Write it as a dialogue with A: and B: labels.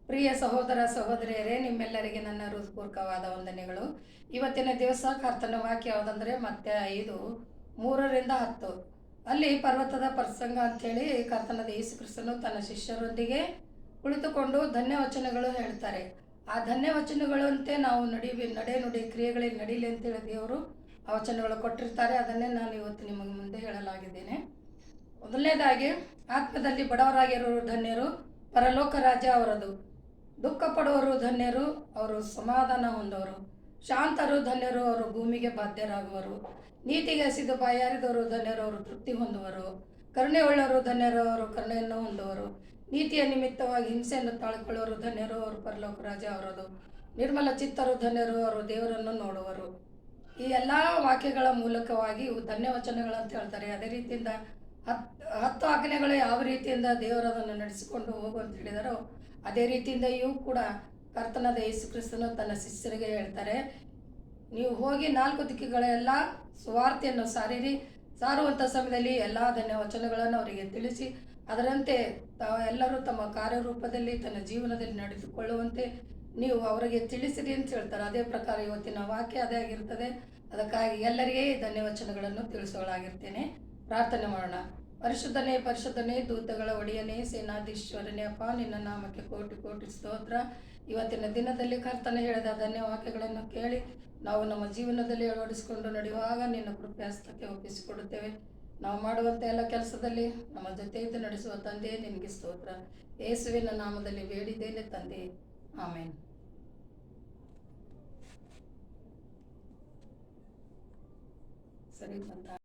A: ಪ್ರಿಯ ಸಹೋದರ ಸಹೋದರಿಯರೇ, ನಿಮ್ಮೆಲ್ಲರಿಗೆ ನನ್ನ ಹೃತ್ಪೂರ್ವಕವಾದ ವಂದನೆಗಳು. ಇವತ್ತಿನ ದಿವಸ ಕರ್ತನ ವಾಕ್ಯ ಯಾವುದಂದ್ರೆ ಮತ್ತೆ 5:3-10 ಅಲ್ಲಿ ಪರ್ವತದ ಪ್ರಸಂಗ ಅಂತೇಳಿ ಕರ್ತನಾದ ಯೇಸು ಕ್ರಿಸ್ತನು ತನ್ನ ಶಿಷ್ಯರೊಂದಿಗೆ ಕುಳಿತುಕೊಂಡು ಧನ್ಯವಚನಗಳು ಹೇಳ್ತಾರೆ. ಆ ಧನ್ಯವಚನಗಳಂತೆ ನಾವು ನಡೆ ನುಡಿ ಕ್ರಿಯೆಗಳಲ್ಲಿ ನಡೀಲಿ ಅಂತೇಳಿ ದೇವರು ಆ ವಚನಗಳು ಕೊಟ್ಟಿರ್ತಾರೆ. ಅದನ್ನೇ ನಾನು ಇವತ್ತು ನಿಮಗೆ ಮುಂದೆ ಹೇಳಲಾಗಿದ್ದೇನೆ. ಮೊದಲನೇದಾಗಿ, ಆತ್ಮದಲ್ಲಿ ಬಡವರಾಗಿರೋರು ಧನ್ಯರು, ಪರಲೋಕ ರಾಜ್ಯ ಅವರದು. ದುಃಖ ಪಡುವವರು ಧನ್ಯರು, ಅವರು ಸಮಾಧಾನ ಹೊಂದವರು. ಶಾಂತರು ಧನ್ಯರು, ಅವರು ಭೂಮಿಗೆ ಬಾಧ್ಯರಾಗುವರು. ನೀತಿಗೆ ಹಸಿದು ಬಾಯಾರಿದವರು ಧನ್ಯರು, ಅವರು ತೃಪ್ತಿ ಹೊಂದುವರು. ಕರುಣೆ ಉಳ್ಳವರು ಧನ್ಯರು, ಅವರು ಕರುಣೆಯನ್ನು ಹೊಂದುವರು. ನೀತಿಯ ನಿಮಿತ್ತವಾಗಿ ಹಿಂಸೆಯನ್ನು ತಾಳ್ಕೊಳ್ಳುವರು ಧನ್ಯರು, ಅವರು ಪರಲೋಕ ರಾಜ್ಯ ಅವರದು. ನಿರ್ಮಲ ಚಿತ್ತರು ಧನ್ಯರು, ಅವರು ದೇವರನ್ನು ನೋಡುವರು. ಈ ಎಲ್ಲ ವಾಕ್ಯಗಳ ಮೂಲಕವಾಗಿ ಇವು ಧನ್ಯವಚನಗಳಂತ ಹೇಳ್ತಾರೆ. ಅದೇ ರೀತಿಯಿಂದ 10 ಆಜ್ಞೆಗಳು ಯಾವ ರೀತಿಯಿಂದ ದೇವರದನ್ನು ನಡೆಸಿಕೊಂಡು ಹೋಗುವಂತ ಹೇಳಿದಾರೋ ಅದೇ ರೀತಿಯಿಂದ ಇವು ಕೂಡ ಕರ್ತನಾದ ಯೇಸು ಕ್ರಿಸ್ತನು ತನ್ನ ಶಿಷ್ಯರಿಗೆ ಹೇಳ್ತಾರೆ. ನೀವು ಹೋಗಿ 4 ದಿಕ್ಕುಗಳೆಲ್ಲ ಸುವಾರ್ತೆಯನ್ನು ಸಾರುವಂಥ ಸಮಯದಲ್ಲಿ ಎಲ್ಲ ಧನ್ಯವಚನಗಳನ್ನು ಅವರಿಗೆ ತಿಳಿಸಿ ಅದರಂತೆ ಎಲ್ಲರೂ ತಮ್ಮ ಕಾರ್ಯರೂಪದಲ್ಲಿ ತನ್ನ ಜೀವನದಲ್ಲಿ ನಡೆದುಕೊಳ್ಳುವಂತೆ ನೀವು ಅವರಿಗೆ ತಿಳಿಸಿರಿ ಅಂತ ಹೇಳ್ತಾರೆ. ಅದೇ ಪ್ರಕಾರ ಇವತ್ತಿನ ವಾಕ್ಯ ಅದೇ ಆಗಿರ್ತದೆ. ಅದಕ್ಕಾಗಿ ಎಲ್ಲರಿಗೆ ಧನ್ಯವಚನಗಳನ್ನು ತಿಳಿಸೋಳಾಗಿರ್ತೇನೆ. ಪ್ರಾರ್ಥನೆ ಮಾಡೋಣ. ಪರಿಶುದ್ಧನೇ ದೂತಗಳ ಒಡೆಯನೇ, ಸೇನಾಧೀಶ್ವರನೇ, ಅಪ್ಪ ನಿನ್ನ ನಾಮಕ್ಕೆ ಕೋಟಿ ಕೋಟಿ ಸ್ತೋತ್ರ. ಇವತ್ತಿನ ದಿನದಲ್ಲಿ ಕರ್ತನ ಹೇಳಿದ ಧನ್ಯವಾಕ್ಯಗಳನ್ನು ಕೇಳಿ ನಾವು ನಮ್ಮ ಜೀವನದಲ್ಲಿ ಅಳವಡಿಸಿಕೊಂಡು ನಡೆಯುವಾಗ ನಿನ್ನ ಕೃಪೆ ಹಸ್ತಕ್ಕೆ ಒಪ್ಪಿಸಿಕೊಡುತ್ತೇವೆ. ನಾವು ಮಾಡುವಂಥ ಎಲ್ಲ ಕೆಲಸದಲ್ಲಿ ನಮ್ಮ ಜೊತೆ ಇದ್ದು ನಡೆಸುವ ತಂದೆ ನಿನಗೆ ಸ್ತೋತ್ರ. ಯೇಸುವಿನ ನಾಮದಲ್ಲಿ ಬೇಡಿದ್ದೇನೆ ತಂದೆ, ಆಮೇನ್. ಸರಿ.